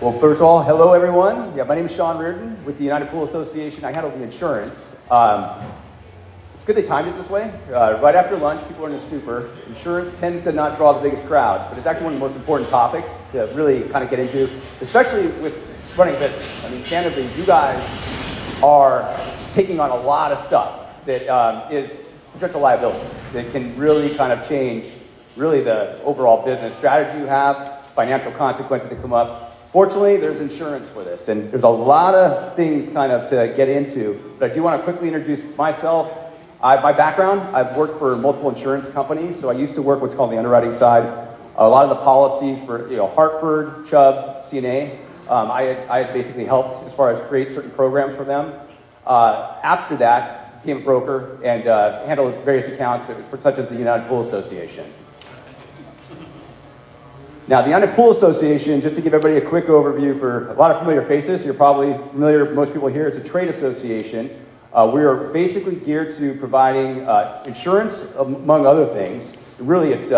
Well, first of all, hello everyone. Yeah, my name is Sean Reardon with the United Pool Association. I handle the insurance. It's good they timed it this way. Right after lunch, people are in a stupor. Insurance tends to not draw the biggest crowds, but it's actually one of the most important topics to really kind of get into, especially with running a business. I mean, candidly, you guys are taking on a lot of stuff that is potential liabilities that can really kind of change really the overall business strategy you have, financial consequences that come up. Fortunately, there's insurance for this, and there's a lot of things kind of to get into, but I do want to quickly introduce myself. My background, I've worked for multiple insurance companies, so I used to work what's called the underwriting side. A lot of the policies for Hartford, Chubb, CNA, I had basically helped as far as create certain programs for them. After that, became a broker and handled various accounts such as the United Pool Association. Now, the United Pool Association, just to give everybody a quick overview for a lot of familiar faces, you're probably familiar, most people here, it's a trade association. We are basically geared to providing insurance, among other things. Really, it's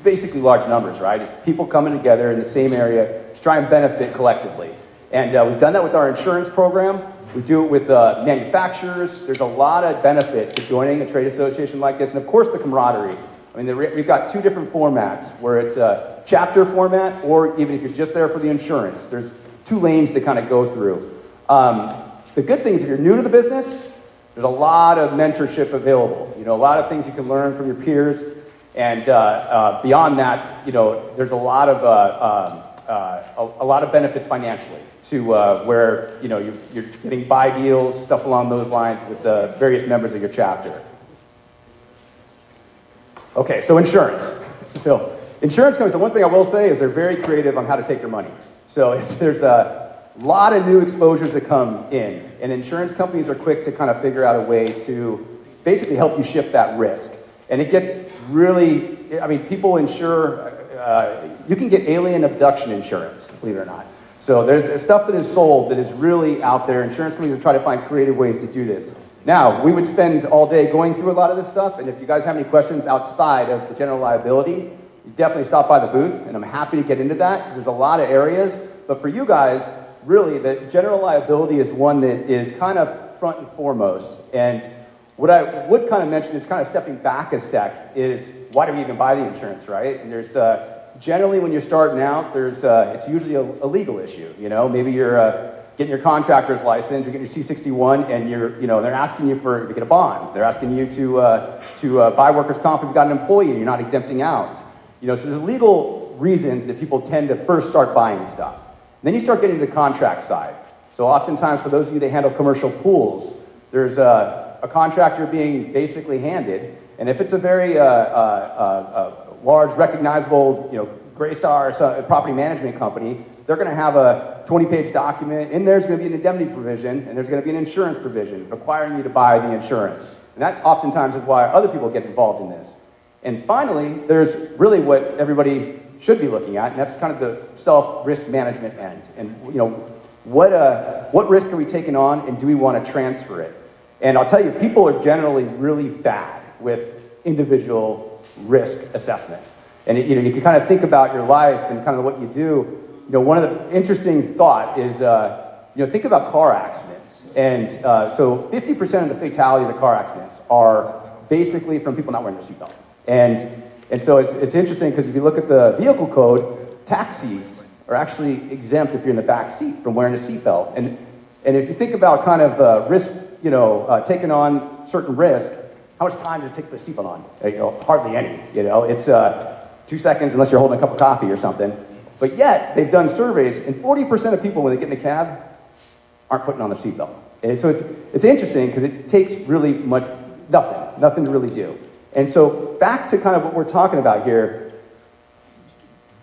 basically large numbers, right? It's people coming together in the same area to try and benefit collectively. And we've done that with our insurance program. We do it with manufacturers. There's a lot of benefit to joining a trade association like this. And of course, the camaraderie. I mean, we've got two different formats, where it's a chapter format, or even if you're just there for the insurance, there's two lanes to kind of go through. The good thing is, if you're new to the business, there's a lot of mentorship available. A lot of things you can learn from your peers, and beyond that, there's a lot of benefits financially to where you're getting buy deals, stuff along those lines with the various members of your chapter. Okay, so insurance. So insurance companies, the one thing I will say is they're very creative on how to take your money. So there's a lot of new exposures that come in, and insurance companies are quick to kind of figure out a way to basically help you shift that risk. And it gets really, people insure, you can get alien abduction insurance, believe it or not. So there's stuff that is sold that is really out there. Insurance companies are trying to find creative ways to do this. Now, we would spend all day going through a lot of this stuff, and if you guys have any questions outside of the general liability, you definitely stop by the booth, and I'm happy to get into that. There's a lot of areas, but for you guys, really, the general liability is one that is kind of front and foremost. And what I would kind of mention is kind of stepping back a sec is, why do we even buy the insurance, right? And there's generally, when you're starting out, it's usually a legal issue. Maybe you're getting your contractor's license, you're getting your C61, and they're asking you to get a bond. They're asking you to buy workers' comp if you've got an employee and you're not exempting out. So there's legal reasons that people tend to first start buying stuff. Then you start getting to the contract side. So oftentimes, for those of you that handle commercial pools, there's a contractor being basically handed, and if it's a very large, recognizable, Greystar property management company, they're going to have a 20-page document. In there's going to be an indemnity provision, and there's going to be an insurance provision requiring you to buy the insurance. And that oftentimes is why other people get involved in this. And finally, there's really what everybody should be looking at, and that's kind of the self-risk management end. And what risk are we taking on, and do we want to transfer it? And I'll tell you, people are generally really bad with individual risk assessment. And you can kind of think about your life and kind of what you do. One of the interesting thought is, think about car accidents. And so 50% of the fatalities of car accidents are basically from people not wearing their seatbelt. And so it's interesting, because if you look at the vehicle code, taxis are actually exempt if you're in the back seat from wearing a seatbelt. And if you think about kind of risk, taking on certain risk, how much time does it take to put a seatbelt on? Hardly any. It's 2 seconds unless you're holding a cup of coffee or something. But yet, they've done surveys, and 40% of people, when they get in the cab, aren't putting on their seatbelt. And so it's interesting, because it takes really nothing to really do. And so back to kind of what we're talking about here,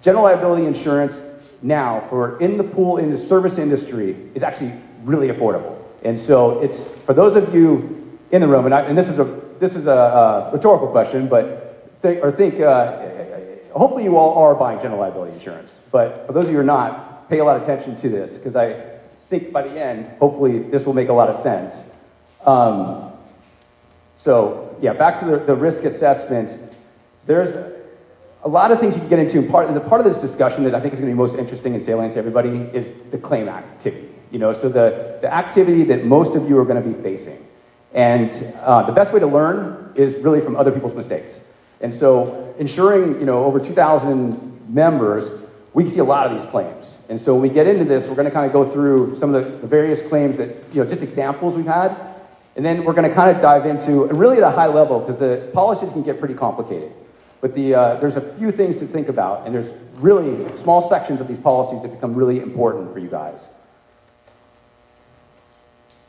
general liability insurance now for in the pool, in the service industry, is actually really affordable. And so it's, for those of you in the room, and this is a rhetorical question, but hopefully you all are buying general liability insurance. But for those of you who are not, pay a lot of attention to this, because I think by the end, hopefully this will make a lot of sense. So yeah, back to the risk assessment. There's a lot of things you can get into. Part of this discussion that I think is going to be most interesting and salient to everybody is the claim activity. So the activity that most of you are going to be facing. And the best way to learn is really from other people's mistakes. And so ensuring, over 2,000 members, we can see a lot of these claims. And so when we get into this, we're going to kind of go through some of the various claims that, just examples we've had. And then we're going to kind of dive into, and really at a high level, because the policies can get pretty complicated. But there's a few things to think about, and there's really small sections of these policies that become really important for you guys.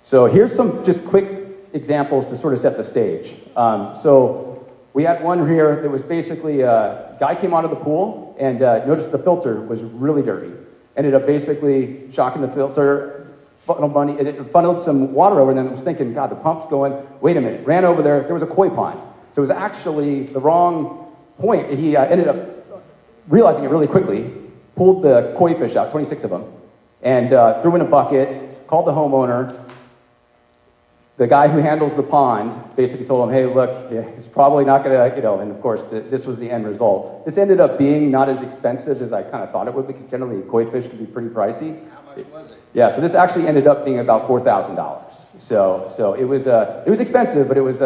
So here's some just quick examples to sort of set the stage. So we had one here that was basically a guy came out of the pool and noticed the filter was really dirty. Ended up basically shocking the filter, funneled some water over, and then was thinking, God, the pump's going, wait a minute, ran over there was a koi pond. So it was actually the wrong point. He ended up realizing it really quickly, pulled the koi fish out, 26 of them, and threw in a bucket, called the homeowner. The guy who handles the pond basically told him, hey, look, it's probably not going to, and of course, this was the end result. This ended up being not as expensive as I kind of thought it would, because generally koi fish can be pretty pricey. How much was it? Yeah, so this actually ended up being about $4,000. So it was expensive, but it was,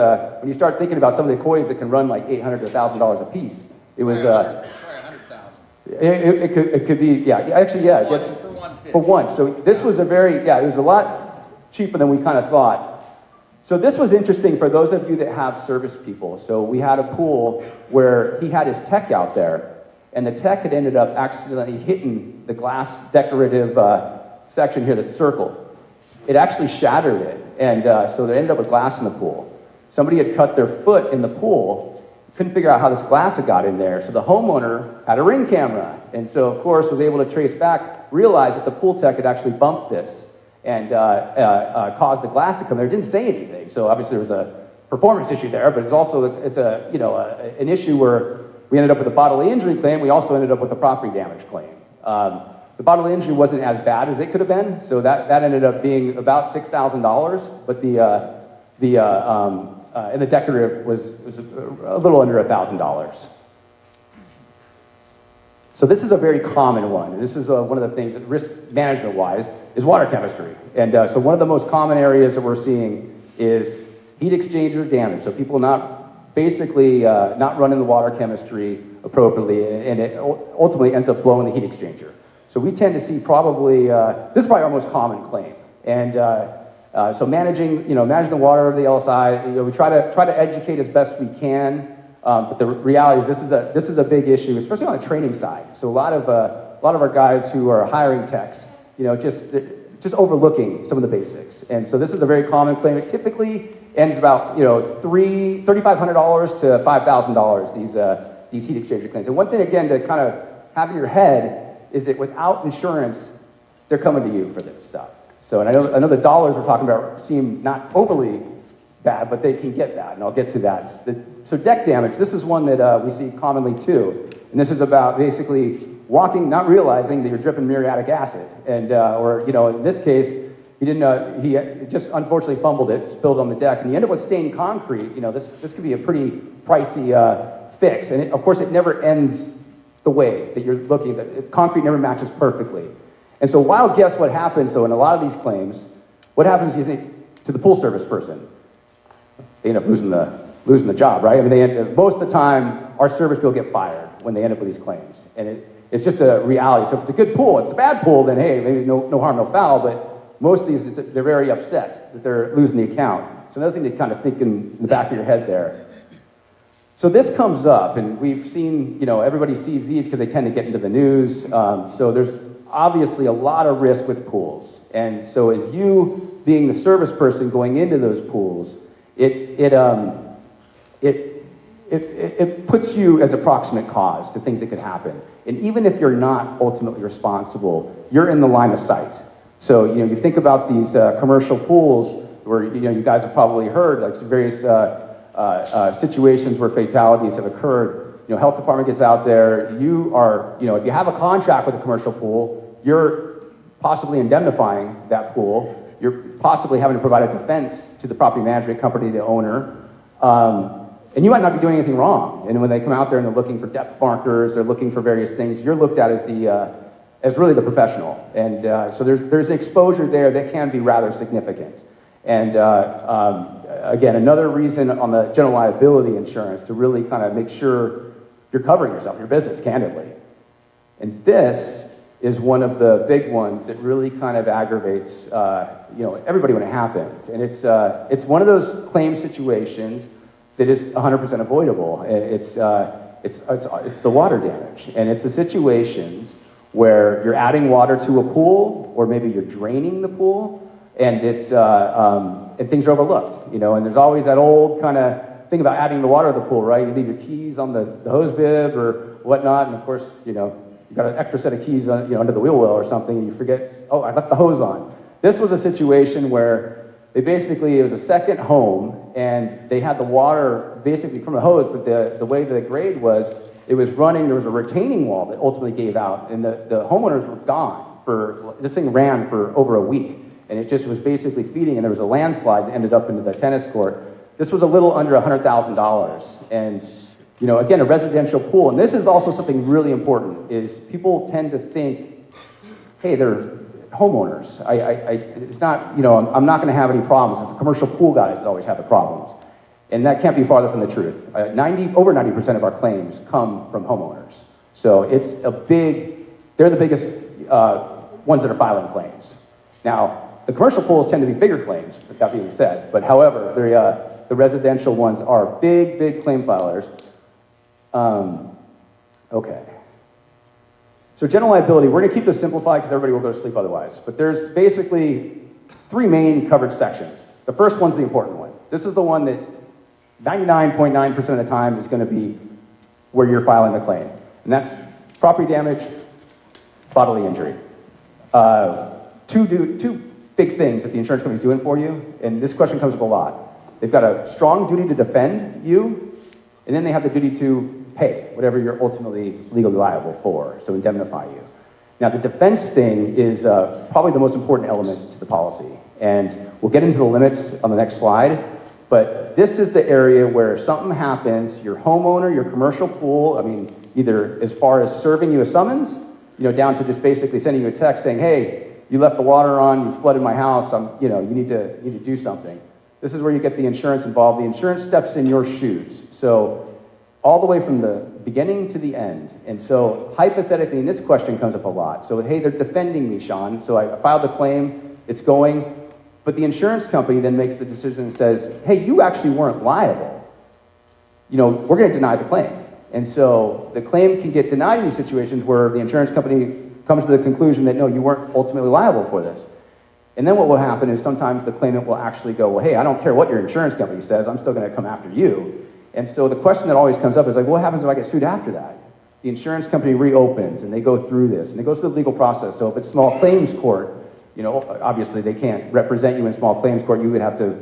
when you start thinking about some of the kois that can run like $800 to $1,000 a piece, it was... Probably 100,000. It could be, yeah, actually, yeah. For one fish. For one. So this was it was a lot cheaper than we kind of thought. So this was interesting for those of you that have service people. So we had a pool where he had his tech out there, and the tech had ended up accidentally hitting the glass decorative section here that's circled. It actually shattered it, and so they ended up with glass in the pool. Somebody had cut their foot in the pool, couldn't figure out how this glass had got in there, so the homeowner had a Ring camera, and so of course was able to trace back, realized that the pool tech had actually bumped this, and caused the glass to come there. It didn't say anything, so obviously there was a performance issue there, but it's an issue where we ended up with a bodily injury claim. We also ended up with a property damage claim. The bodily injury wasn't as bad as it could have been, so that ended up being about $6,000, but and the decorative was a little under $1,000. So this is a very common one. This is one of the things that risk management-wise is water chemistry. And so one of the most common areas that we're seeing is heat exchanger damage. So people not running the water chemistry appropriately, and it ultimately ends up blowing the heat exchanger. So we tend to see probably, this is probably our most common claim. And so managing the water of the LSI, we try to educate as best we can. But the reality is this is a big issue, especially on the training side. So a lot of our guys who are hiring techs, just overlooking some of the basics. And so this is a very common claim. It typically ends about $3,500 to $5,000. These heat exchanger claims. And one thing again to kind of have in your head is that without insurance, they're coming to you for this stuff. So, and I know the dollars we're talking about seem not overly bad, but they can get bad, and I'll get to that. So deck damage, this is one that we see commonly too, and this is about basically walking, not realizing that you're dripping muriatic acid, and or in this case, he didn't. He just unfortunately fumbled it, spilled on the deck, and he ended up with stained concrete. This could be a pretty pricey fix, and of course, it never ends the way that you're looking. That concrete never matches perfectly, and so wild guess what happens. So in a lot of these claims, what happens? You think to the pool service person? They end up losing the job, right? I mean, most of the time, our service people get fired when they end up with these claims, and it's just a reality. So if it's a good pool, if it's a bad pool, then hey, maybe no harm, no foul. But most of these, they're very upset that they're losing the account. So another thing to kind of think in the back of your head there. So this comes up, and we've seen, everybody sees these because they tend to get into the news. So there's obviously a lot of risk with pools, and so as you being the service person going into those pools, it puts you as a proximate cause to things that could happen. And even if you're not ultimately responsible, you're in the line of sight. So, you think about these commercial pools where, you guys have probably heard like some various situations where fatalities have occurred. Health department gets out there, you are, if you have a contract with a commercial pool, you're possibly indemnifying that pool. You're possibly having to provide a defense to the property management company, the owner. And you might not be doing anything wrong. And when they come out there and they're looking for depth markers, they're looking for various things, you're looked at as really the professional. And so there's an exposure there that can be rather significant. And again, another reason on the general liability insurance to really kind of make sure you're covering yourself, your business, candidly. And this is one of the big ones that really kind of aggravates everybody when it happens. And it's one of those claim situations that is 100% avoidable. It's the water damage, and it's the situations where you're adding water to a pool, or maybe you're draining the pool, and and things are overlooked. And there's always that old kind of thing about adding the water to the pool, right? You leave your keys on the hose bib or whatnot, and of course, you got an extra set of keys under the wheel well or something, and you forget, oh, I left the hose on. This was a situation where it was a second home, and they had the water basically from the hose, but the way the grade was, it was running, there was a retaining wall that ultimately gave out, and the homeowners were gone this thing ran for over a week, and it just was basically feeding, and there was a landslide that ended up into the tennis court. This was a little under $100,000, and again, a residential pool, and this is also something really important, is people tend to think, hey, they're homeowners. It's not, I'm not going to have any problems. It's the commercial pool guys that always have the problems. And that can't be farther from the truth. Over 90% of our claims come from homeowners. So they're the biggest ones that are filing claims. Now, the commercial pools tend to be bigger claims, with that being said. But however, the residential ones are big claim filers. Okay. So general liability, we're going to keep this simplified because everybody will go to sleep otherwise. But there's basically 3 main coverage sections. The first one's the important one. This is the one that 99.9% of the time is going to be where you're filing the claim. And that's property damage, bodily injury. Two big things that the insurance company is doing for you, and this question comes up a lot. They've got a strong duty to defend you, and then they have the duty to pay whatever you're ultimately legally liable for, so indemnify you. Now, the defense thing is probably the most important element to the policy, and we'll get into the limits on the next slide, but this is the area where if something happens, your homeowner, your commercial pool, either as far as serving you a summons, down to just basically sending you a text saying, hey, you left the water on, you flooded my house, you need to do something. This is where you get the insurance involved. The insurance steps in your shoes. So all the way from the beginning to the end. And so hypothetically, and this question comes up a lot. So, hey, they're defending me, Sean. So I filed the claim, it's going, but the insurance company then makes the decision and says, hey, you actually weren't liable. We're going to deny the claim. And so the claim can get denied in these situations where the insurance company comes to the conclusion that, no, you weren't ultimately liable for this. And then what will happen is sometimes the claimant will actually go, well, hey, I don't care what your insurance company says, I'm still going to come after you. And so the question that always comes up is like, what happens if I get sued after that? The insurance company reopens and they go through this and they go through the legal process. So if it's small claims court, obviously they can't represent you in small claims court. You would have to,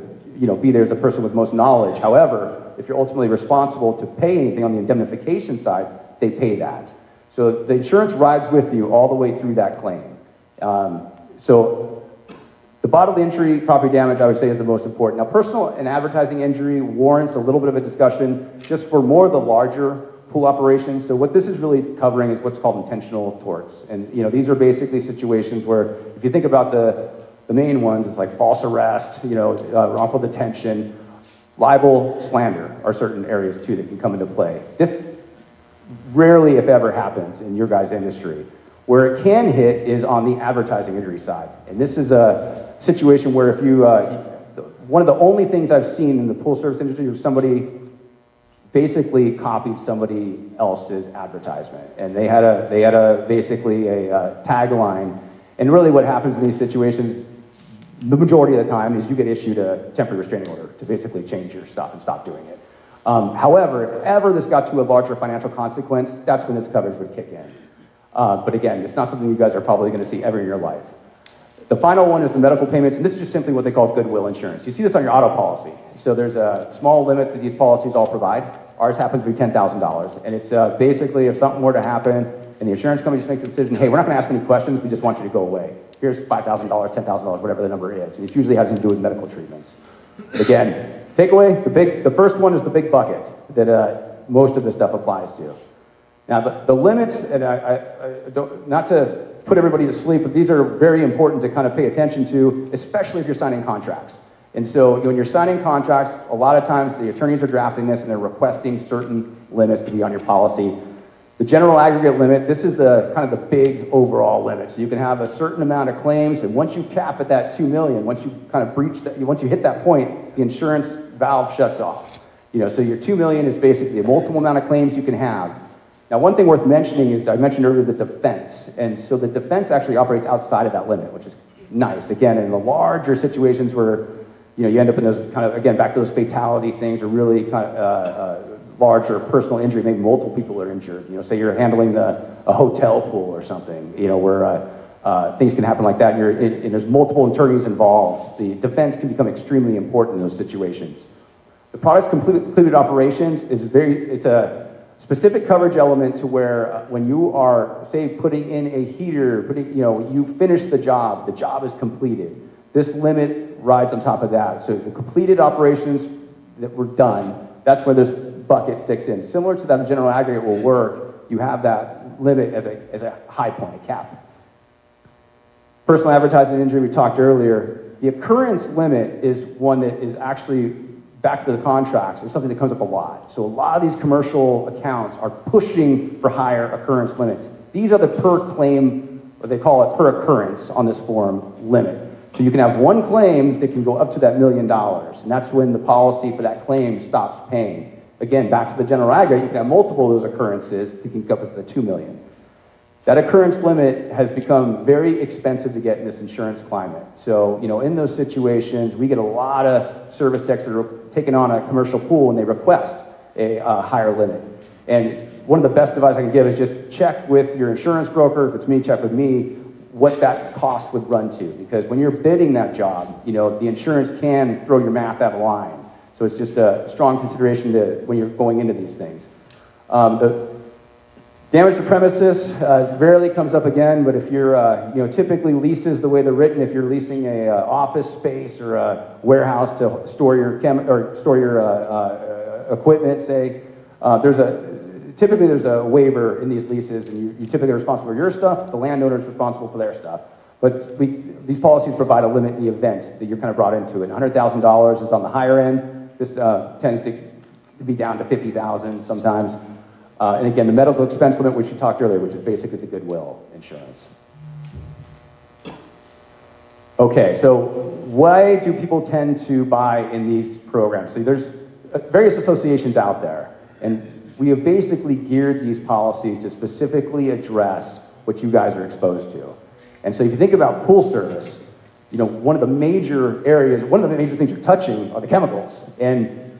be there as the person with most knowledge. However, if you're ultimately responsible to pay anything on the indemnification side, they pay that. So the insurance rides with you all the way through that claim. So the bodily injury, property damage, I would say is the most important. Now, personal and advertising injury warrants a little bit of a discussion just for more of the larger pool operations. So what this is really covering is what's called intentional torts. And, these are basically situations where if you think about the main ones, it's like false arrest, wrongful detention, libel, slander are certain areas too that can come into play. This rarely, if ever, happens in your guys' industry. Where it can hit is on the advertising injury side. And this is a situation where if you, one of the only things I've seen in the pool service industry is somebody basically copied somebody else's advertisement. And they had basically a tagline. And really what happens in these situations, the majority of the time, is you get issued a temporary restraining order to basically change your stuff and stop doing it. However, if ever this got to a larger financial consequence, that's when this coverage would kick in. But again, it's not something you guys are probably going to see ever in your life. The final one is the medical payments, and this is just simply what they call goodwill insurance. You see this on your auto policy. So there's a small limit that these policies all provide. Ours happens to be $10,000, and it's basically if something were to happen and the insurance company just makes a decision, hey, we're not going to ask any questions, we just want you to go away. Here's $5,000, $10,000, whatever the number is. And it usually has to do with medical treatments. Again, takeaway, the first one is the big bucket that most of this stuff applies to. Now, the limits, and I don't, not to put everybody to sleep, but these are very important to kind of pay attention to, especially if you're signing contracts. And so when you're signing contracts, a lot of times the attorneys are drafting this and they're requesting certain limits to be on your policy. The general aggregate limit, this is the kind of the big overall limit. So you can have a certain amount of claims, and once you cap at that 2 million, once you kind of breach that, once you hit that point, the insurance valve shuts off. So your 2 million is basically a multiple amount of claims you can have. Now, one thing worth mentioning is I mentioned earlier the defense, and so the defense actually operates outside of that limit, which is nice. Again, in the larger situations where you end up in those kind of, again, back to those fatality things, or really kind of larger personal injury, maybe multiple people are injured. Say you're handling a hotel pool or something, where things can happen like that, and there's multiple attorneys involved. The defense can become extremely important in those situations. The product's completed operations is it's a specific coverage element to where when you are, say, putting in a heater, you finish the job is completed. This limit rides on top of that. So the completed operations that were done, that's where this bucket sticks in. Similar to that general aggregate will work, you have that limit as a high point, a cap. Personal advertising injury, we talked earlier. The occurrence limit is one that is actually, back to the contracts, is something that comes up a lot. So a lot of these commercial accounts are pushing for higher occurrence limits. These are the per claim, or they call it per occurrence on this form, limit. So you can have one claim that can go up to that $1 million, and that's when the policy for that claim stops paying. Again, back to the general aggregate, you can have multiple of those occurrences that can go up to the 2 million. That occurrence limit has become very expensive to get in this insurance climate. So, in those situations, we get a lot of service techs that are taking on a commercial pool and they request a higher limit. And one of the best advice I can give is just check with your insurance broker. If it's me, check with me what that cost would run to. Because when you're bidding that job, the insurance can throw your math out of line. So it's just a strong consideration when you're going into these things. The damage to premises rarely comes up again, but if you're, typically leases the way they're written, if you're leasing a office space or a warehouse to store your equipment, say, typically there's a waiver in these leases, and you typically are responsible for your stuff. The landowner is responsible for their stuff. But these policies provide a limit in the event that you're kind of brought into it. $100,000 is on the higher end. This tends to be down to $50,000 sometimes. And again, the medical expense limit, which you talked earlier, which is basically the goodwill insurance. Okay, so why do people tend to buy in these programs? So there's various associations out there, and we have basically geared these policies to specifically address what you guys are exposed to. And so if you think about pool service, one of the major things you're touching are the chemicals. And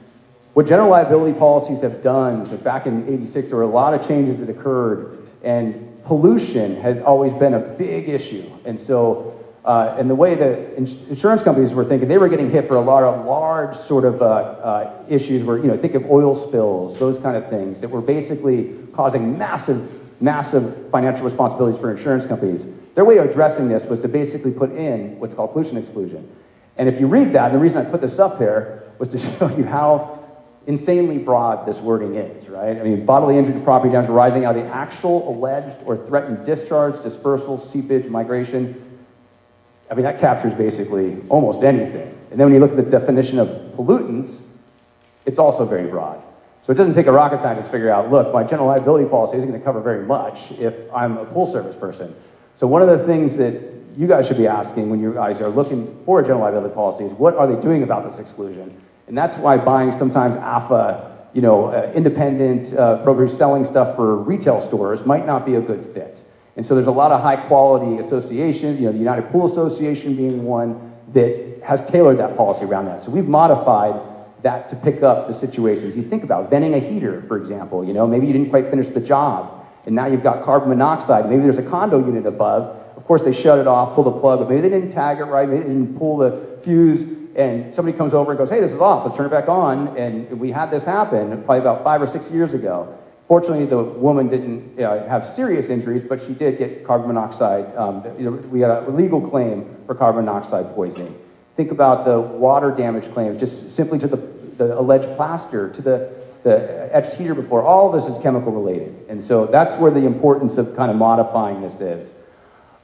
what general liability policies have done, so back in '86, there were a lot of changes that occurred, and pollution has always been a big issue. And so, and the way that insurance companies were thinking, they were getting hit for a lot of large sort of issues where, think of oil spills, those kind of things that were basically causing massive financial responsibilities for insurance companies. Their way of addressing this was to basically put in what's called pollution exclusion. And if you read that, and the reason I put this up there was to show you how insanely broad this wording is, right? I mean, bodily injury to property damage arising out of the actual, alleged, or threatened discharge, dispersal, seepage, migration. I mean, that captures basically almost anything. And then when you look at the definition of pollutants, it's also very broad. So it doesn't take a rocket scientist to figure out, look, my general liability policy isn't going to cover very much if I'm a pool service person. So one of the things that you guys should be asking when you guys are looking for a general liability policy is, what are they doing about this exclusion? And that's why buying sometimes alpha, independent brokers selling stuff for retail stores might not be a good fit. And so there's a lot of high quality associations, the United Pool Association being one that has tailored that policy around that. So we've modified that to pick up the situations. You think about venting a heater, for example, maybe you didn't quite finish the job, and now you've got carbon monoxide. Maybe there's a condo unit above. Of course, they shut it off, pull the plug, but maybe they didn't tag it right, maybe they didn't pull the fuse, and somebody comes over and goes, hey, this is off, let's turn it back on. And we had this happen probably about 5 or 6 years ago. Fortunately, the woman didn't have serious injuries, but she did get carbon monoxide. We had a legal claim for carbon monoxide poisoning. Think about the water damage claims, just simply to the the alleged plaster, to the etched heater before, all of this is chemical related. And so that's where the importance of kind of modifying this is.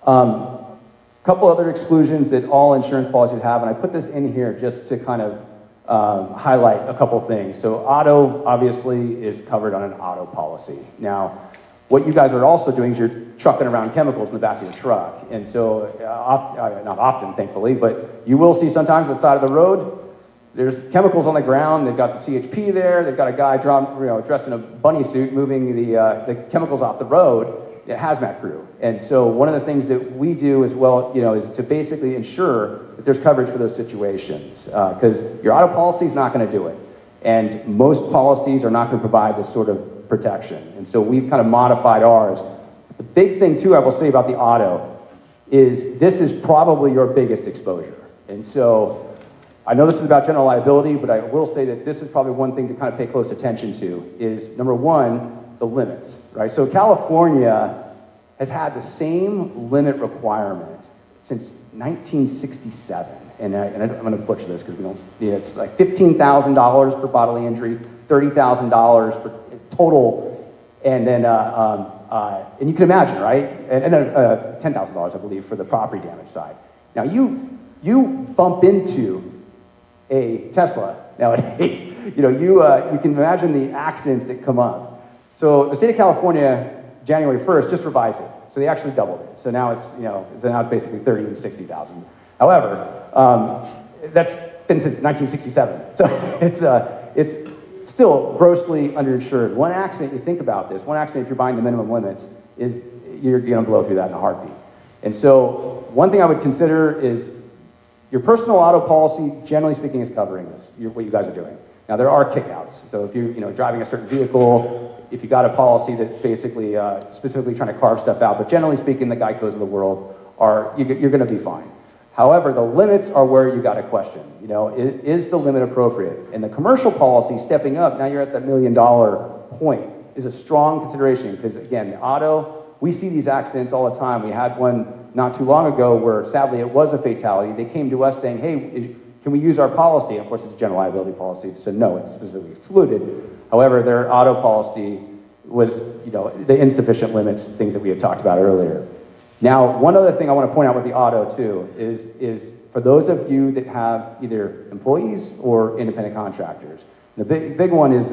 Couple other exclusions that all insurance policies have, and I put this in here just to kind of highlight a couple things. So auto obviously is covered on an auto policy. Now, what you guys are also doing is you're trucking around chemicals in the back of your truck. And so, not often, thankfully, but you will see sometimes on the side of the road, there's chemicals on the ground. They've got the CHP there. They've got a guy dressed in a bunny suit moving the chemicals off the road, a hazmat crew. And so one of the things that we do as well, is to basically ensure that there's coverage for those situations. Because your auto policy is not going to do it. And most policies are not going to provide this sort of protection. And so we've kind of modified ours. The big thing too, I will say about the auto, is this is probably your biggest exposure. And so I know this is about general liability, but I will say that this is probably one thing to kind of pay close attention to is, number one, the limits, right? So California has had the same limit requirement since 1967. And I'm going to butcher this because we don't, it's like $15,000 for bodily injury, $30,000 for total, and then, and you can imagine, right? And then $10,000, I believe, for the property damage side. Now you bump into a Tesla nowadays, you can imagine the accidents that come up. So the state of California, January 1st, just revised it. So they actually doubled it. So now it's basically 30 and 60,000. However, that's been since 1967. So it's still grossly underinsured. One accident, you think about this, one accident if you're buying the minimum limits is you're going to blow through that in a heartbeat. And so one thing I would consider is your personal auto policy, generally speaking, is covering this, what you guys are doing. Now, there are kickouts. So if you're driving a certain vehicle, if you got a policy that's basically specifically trying to carve stuff out, but generally speaking, the Geicos of the world you're going to be fine. However, the limits are where you got a question. Is the limit appropriate? And the commercial policy stepping up, now you're at that $1 million point, is a strong consideration because, again, the auto, we see these accidents all the time. We had one not too long ago where, sadly, it was a fatality. They came to us saying, hey, can we use our policy? And of course, it's a general liability policy, so no, it's specifically excluded. However, their auto policy was, the insufficient limits, things that we had talked about earlier. Now, one other thing I want to point out with the auto, too, is for those of you that have either employees or independent contractors. The big one is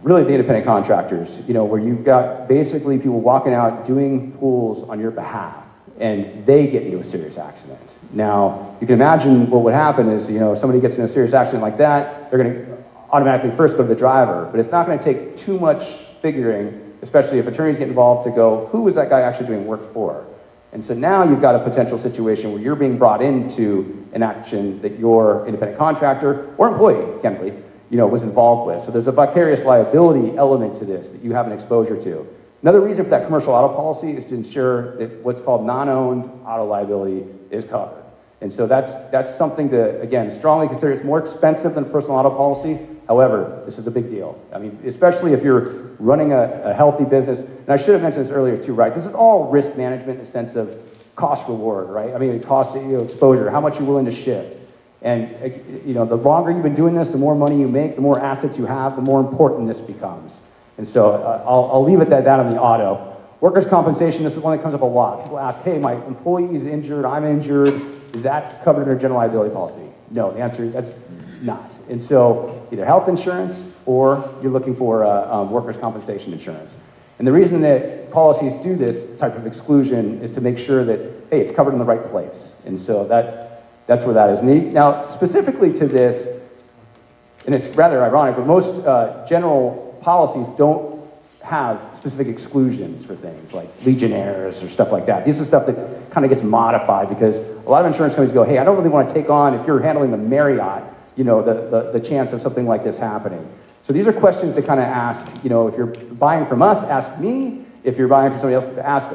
really the independent contractors, where you've got basically people walking out doing pools on your behalf, and they get into a serious accident. Now, you can imagine what would happen is, somebody gets in a serious accident like that, they're going to automatically first go to the driver, but it's not going to take too much figuring, especially if attorneys get involved, to go, who is that guy actually doing work for? And so now you've got a potential situation where you're being brought into an action that your independent contractor or employee, candidly, was involved with. So there's a vicarious liability element to this that you have an exposure to. Another reason for that commercial auto policy is to ensure that what's called non-owned auto liability is covered. And so that's something to, again, strongly consider. It's more expensive than a personal auto policy. However, this is a big deal. I mean, especially if you're running a healthy business. And I should have mentioned this earlier too, right? This is all risk management in the sense of cost reward, right? I mean, cost exposure, how much you're willing to shift. And, the longer you've been doing this, the more money you make, the more assets you have, the more important this becomes. And so I'll leave it at that on the auto. Workers' compensation, this is one that comes up a lot. People ask, hey, my employee is injured, I'm injured. Is that covered under general liability policy? No, the answer is that's not. And so either health insurance or you're looking for workers' compensation insurance. And the reason that policies do this type of exclusion is to make sure that, hey, it's covered in the right place. And so that's where that is. Now, specifically to this, and it's rather ironic, but most general policies don't have specific exclusions for things like Legionnaires or stuff like that. These are stuff that kind of gets modified because a lot of insurance companies go, hey, I don't really want to take on, if you're handling the Marriott, the chance of something like this happening. So these are questions to kind of ask, if you're buying from us, ask me. If you're buying from somebody else, ask,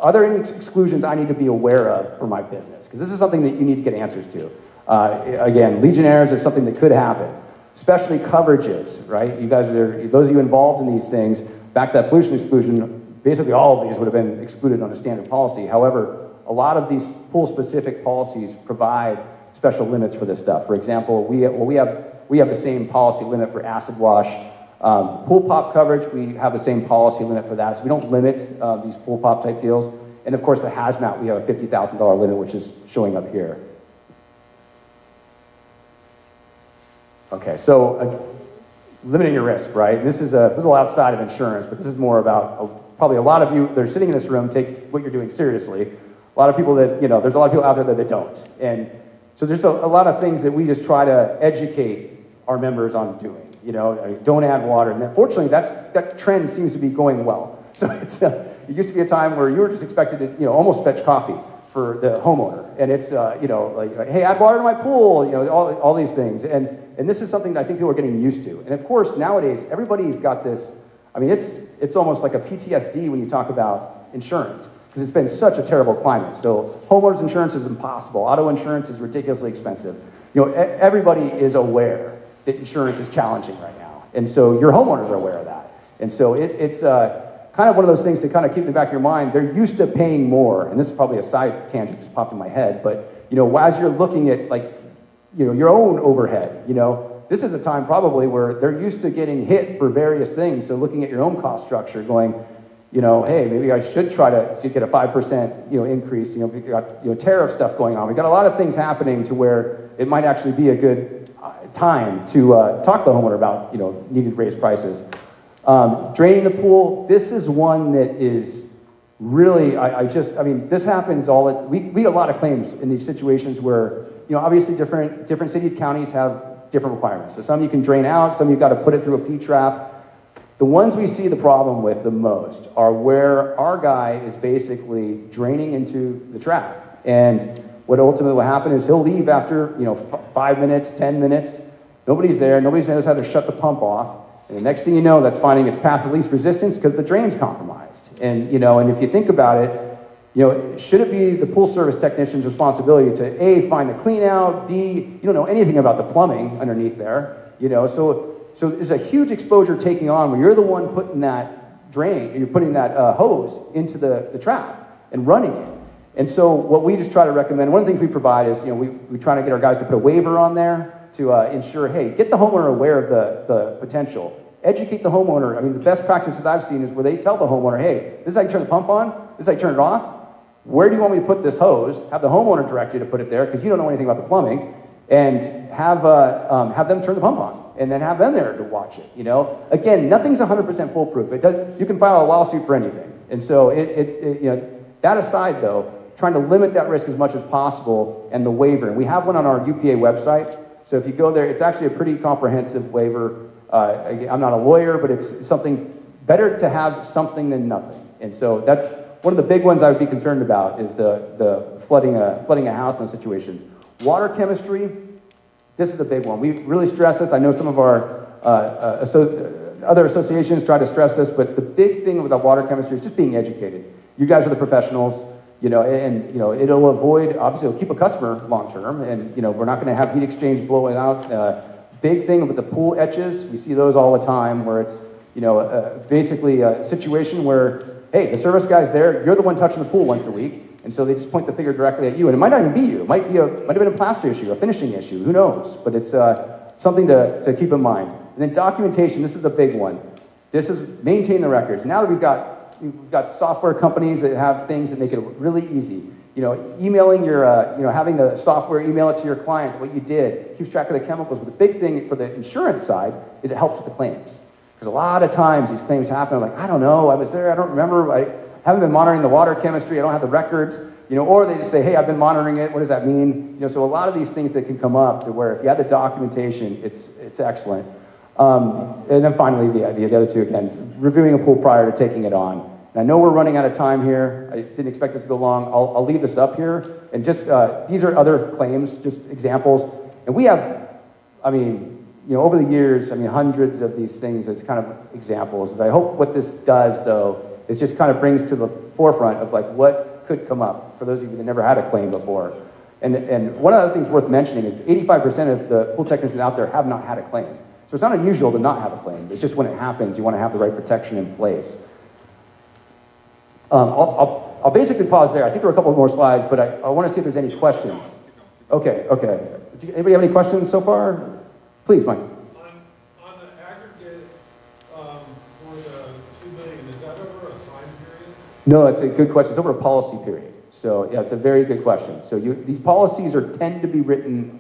are there any exclusions I need to be aware of for my business? Because this is something that you need to get answers to. Again, Legionnaires is something that could happen, especially coverages, right? You guys those of you involved in these things, back to that pollution exclusion, basically all of these would have been excluded on a standard policy. However, a lot of these pool-specific policies provide special limits for this stuff. For example, we have we have the same policy limit for acid wash. Pool pop coverage, we have the same policy limit for that, so we don't limit these pool pop type deals. And of course, the hazmat, we have a $50,000 limit, which is showing up here. Okay, so limiting your risk, right? This is a little outside of insurance, but this is more about probably a lot of you that are sitting in this room take what you're doing seriously. A lot of people that, there's a lot of people out there that don't. And so there's a lot of things that we just try to educate our members on doing. Don't add water. And fortunately, that trend seems to be going well. So it used to be a time where you were just expected to, almost fetch coffee for the homeowner. And it's, like, hey, add water to my pool, all these things. And this is something that I think people are getting used to. And of course, nowadays, everybody's got this, it's almost like a PTSD when you talk about insurance, because it's been such a terrible climate. So homeowners insurance is impossible. Auto insurance is ridiculously expensive. Everybody is aware that insurance is challenging right now. And so your homeowners are aware of that. And so it's kind of one of those things to kind of keep in the back of your mind. They're used to paying more. And this is probably a side tangent just popped in my head. But, as you're looking at, like, your own overhead, this is a time probably where they're used to getting hit for various things. So looking at your own cost structure going, hey, maybe I should try to get a 5%, increase. We've got, tariff stuff going on. We've got a lot of things happening to where it might actually be a good time to talk to the homeowner about, needed raised prices. Draining the pool, this is one that is really, this happens we get a lot of claims in these situations where, obviously different cities, counties have different requirements. So some you can drain out, some you've got to put it through a P-trap. The ones we see the problem with the most are where our guy is basically draining into the trap. And what ultimately will happen is he'll leave after, 5 minutes, 10 minutes. Nobody's there. Nobody knows how to shut the pump off. And the next thing you know, that's finding its path of least resistance because the drain's compromised. And, and if you think about it, should it be the pool service technician's responsibility to A, find the clean out, B, you don't know anything about the plumbing underneath there, so there's a huge exposure taking on where you're the one putting that drain, you're putting that hose into the trap and running it. And so what we just try to recommend, one of the things we provide is, we try to get our guys to put a waiver on there to ensure, hey, get the homeowner aware of the potential. Educate the homeowner. The best practices I've seen is where they tell the homeowner, hey, this is how you turn the pump on, this is how you turn it off. Where do you want me to put this hose? Have the homeowner direct you to put it there because you don't know anything about the plumbing, and have them turn the pump on, and then have them there to watch it. Again, nothing's 100% foolproof. You can file a lawsuit for anything, and so that aside though, trying to limit that risk as much as possible, and the waiver. And we have one on our UPA website. So if you go there, it's actually a pretty comprehensive waiver. I'm not a lawyer, but it's something better to have something than nothing. And so that's one of the big ones I would be concerned about is the flooding a house in those situations. Water chemistry, this is a big one. We really stress this. I know some of our other associations try to stress this, but the big thing with the water chemistry is just being educated. You guys are the professionals, and it'll avoid, obviously it'll keep a customer long term, and we're not going to have heat exchange blowing out. Big thing with the pool etches, we see those all the time where it's basically a situation where, hey, the service guy's there, you're the one touching the pool once a week, and so they just point the finger directly at you, and it might not even be you. It might have been a plaster issue, a finishing issue, who knows? But it's something to keep in mind. And then documentation, this is a big one. This is maintain the records. Now that we've got software companies that have things that make it really easy. Emailing your, having the software email it to your client what you did, keeps track of the chemicals. But the big thing for the insurance side is it helps with the claims. Because a lot of times these claims happen, I'm like, I don't know, I was there, I don't remember, I haven't been monitoring the water chemistry, I don't have the records, or they just say, hey, I've been monitoring it, what does that mean? So a lot of these things that can come up to where if you have the documentation, it's excellent. And then finally, the other two, again, reviewing a pool prior to taking it on. And I know we're running out of time here. I didn't expect this to go long. I'll leave this up here. And just, these are other claims, just examples. And we have, over the years, hundreds of these things as kind of examples. But I hope what this does, though, is just kind of brings to the forefront of like what could come up for those of you that never had a claim before. And one of the things worth mentioning is 85% of the pool technicians out there have not had a claim. So it's not unusual to not have a claim. It's just when it happens, you want to have the right protection in place. I'll basically pause there. I think there are a couple more slides, but I want to see if there's any questions. Okay. Anybody have any questions so far? Please, Mike. On the aggregate, for the 2 million, is that over a time period? No, it's a good question. It's over a policy period. So yeah, it's a very good question. So these policies tend to be written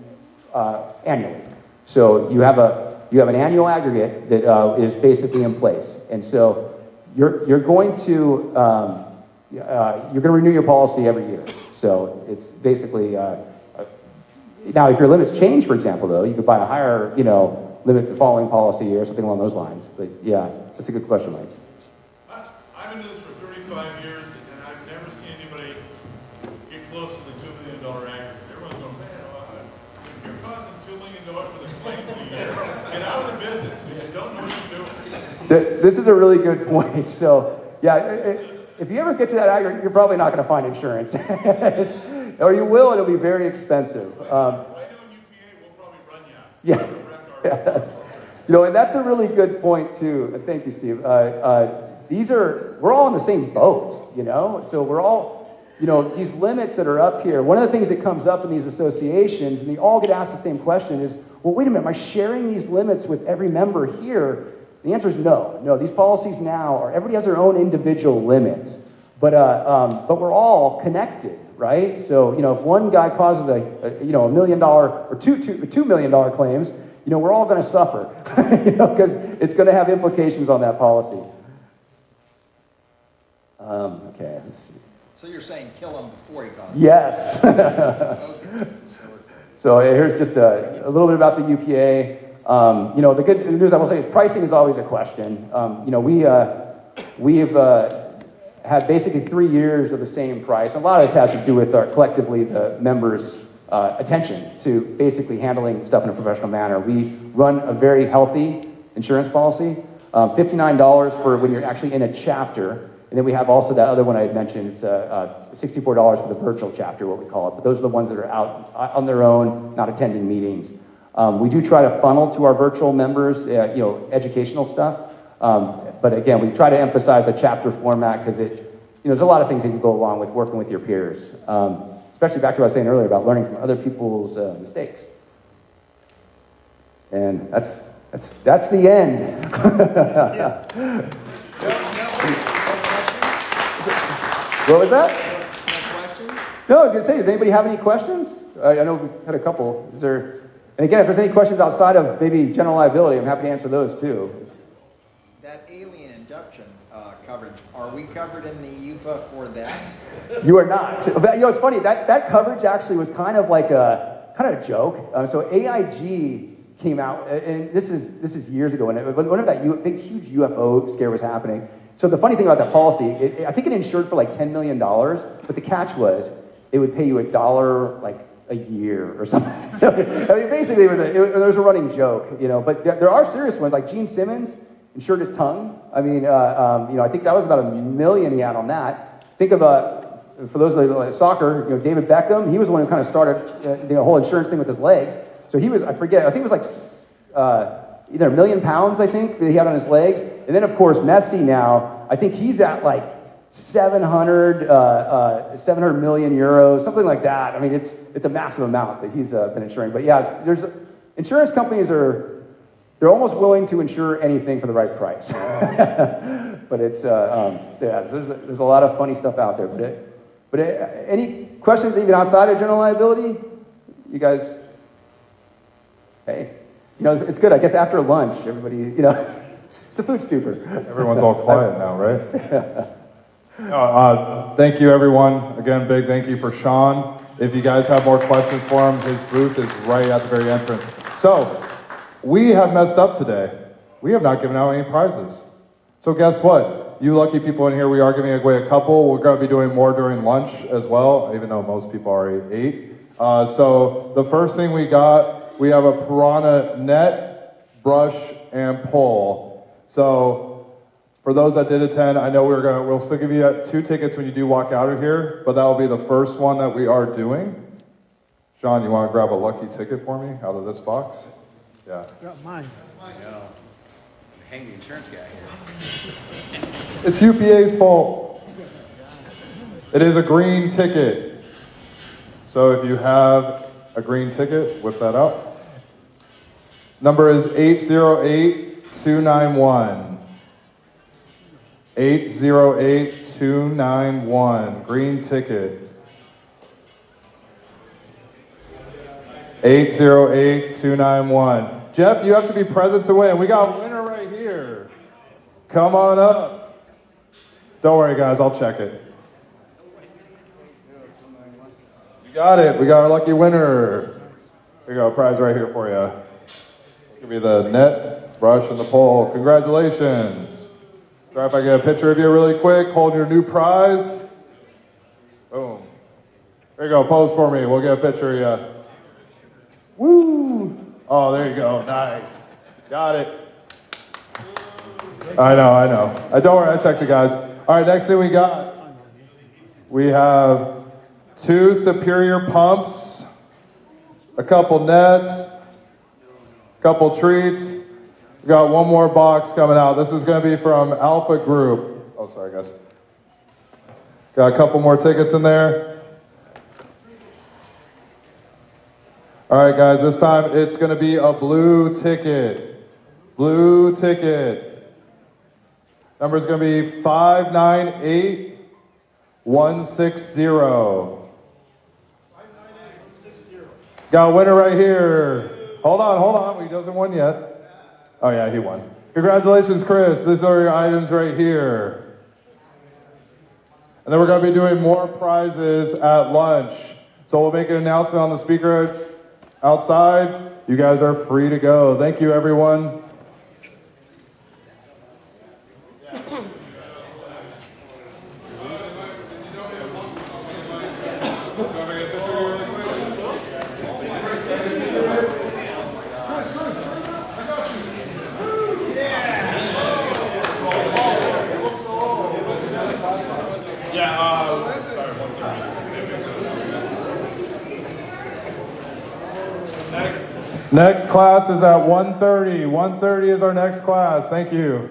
annually. So you have an annual aggregate that is basically in place, and so you're going to renew your policy every year. So it's basically now if your limits change, for example, though, you could buy a higher limit the following policy year or something along those lines. But yeah, that's a good question, Mike. I've been doing this for 35 years, and I've never seen anybody get close to the $2 million aggregate. Everyone's going, man, if you're causing $2 million for the claims a year, get out of the business. You don't know what you're doing. This is a really good point. So yeah, if you ever get to that aggregate, you're probably not going to find insurance, or you will, and it'll be very expensive. I know in UPA, we'll probably run you out. Yeah. Yes. And that's a really good point too. Thank you, Steve. We're all in the same boat, so we're all, these limits that are up here. One of the things that comes up in these associations, and they all get asked the same question is, well, wait a minute, am I sharing these limits with every member here? The answer is no. No, these policies now everybody has their own individual limits, but we're all connected, right? So, if one guy causes a $1 million or $2 million claims, we're all going to suffer, because it's going to have implications on that policy. Okay, let's see. So you're saying kill him before he causes? Yes. Okay. So here's just a little bit about the UPA. The good news I will say is pricing is always a question. We've had basically 3 years of the same price. A lot of this has to do with collectively the members' attention to basically handling stuff in a professional manner. We run a very healthy insurance policy, $59 for when you're actually in a chapter, and then we have also that other one I had mentioned, it's $64 for the virtual chapter, what we call it, but those are the ones that are out on their own, not attending meetings. We do try to funnel to our virtual members, educational stuff, but again, we try to emphasize the chapter format because there's a lot of things that can go along with working with your peers. Especially back to what I was saying earlier about learning from other people's mistakes. And that's the end. What was that? No questions? No, I was going to say, does anybody have any questions? I know we've had a couple. And again, if there's any questions outside of maybe general liability, I'm happy to answer those too. That alien induction coverage, are we covered in the UPA for that? You are not. It's funny, that coverage actually was kind of a joke. So AIG came out, and this is years ago, and whenever that big, huge UFO scare was happening. So the funny thing about that policy, I think it insured for like $10 million, but the catch was it would pay you $1 like a year or something. So basically it was a running joke, But there are serious ones, like Gene Simmons insured his tongue. I mean, I think that was about $1 million he had on that. Think of for those that like soccer, David Beckham. He was the one who kind of started the whole insurance thing with his legs. So he was, I think it was like either £1 million, I think, that he had on his legs. And then of course Messi now, I think he's at like 700 million euros, something like that. I mean, it's a massive amount that he's been insuring. But yeah, insurance companies they're almost willing to insure anything for the right price. But it's there's a lot of funny stuff out there. But any questions even outside of general liability? You guys, hey, it's good. I guess after lunch, everybody, it's a food stupor. Everyone's all quiet now, right? Thank you, everyone. Again, big thank you for Sean. If you guys have more questions for him, his booth is right at the very entrance. So, we have messed up today. We have not given out any prizes. So guess what? You lucky people in here, we are giving away a couple. We're going to be doing more during lunch as well, even though most people already ate. So the first thing we have a piranha net, brush, and pole. So for those that did attend, I know we'll still give you 2 tickets when you do walk out of here, but that will be the first one that we are doing. Sean, you want to grab a lucky ticket for me out of this box? Yeah. Got mine. No. Hang the insurance guy here. It's UPA's fault. It is a green ticket. So if you have a green ticket, whip that out. Number is 808-291. 808-291. Green ticket. 808-291. Jeff, you have to be present to win. We got a winner right here. Come on up. Don't worry, guys. I'll check it. You got it. We got our lucky winner. Here you go. Prize right here for you. Give me the net, brush, and the pole. Congratulations. Try if I get a picture of you really quick. Hold your new prize. Boom. There you go. Pose for me. We'll get a picture of you. Woo! Oh, there you go. Nice. Got it. I know. Don't worry. I checked the guys. All right. Next thing we got. We have 2 Superior pumps, a couple nets, a couple treats. We got one more box coming out. This is going to be from Alpha Group. Oh, sorry, guys. Got a couple more tickets in there. All right, guys, this time it's going to be a blue ticket. Blue ticket. Number is going to be 598160. Got a winner right here. Hold on. He doesn't win yet. Oh, yeah, he won. Congratulations, Chris. These are your items right here. And then we're going to be doing more prizes at lunch. So we'll make an announcement on the speaker outside. You guys are free to go. Thank you, everyone. Next class is at 1:30. 1:30 is our next class. Thank you.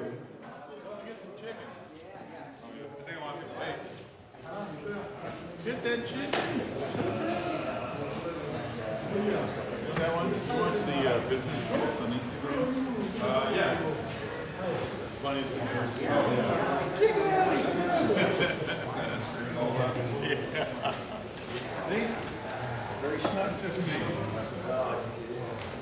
Get that chicken. That one? You watch the business posts on Instagram? Yeah. Funniest thing ever. Yeah. See? Very not just me.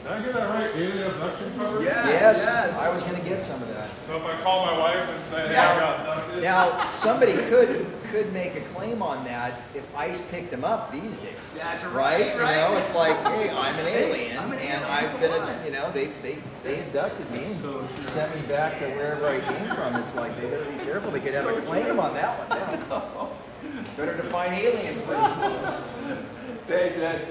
Did I get that right? Alien abduction cover? Yes, I was gonna get some of that. So if I call my wife and say, hey, I got abducted. Now, somebody could make a claim on that if ICE picked him up these days. That's right. right. You know, it's like, hey, I'm an alien, and I've been, they abducted me and sent me back to wherever I came from. It's like, they better be careful. They could have a claim on that one. Yeah. Better define alien first. Thanks, Ed.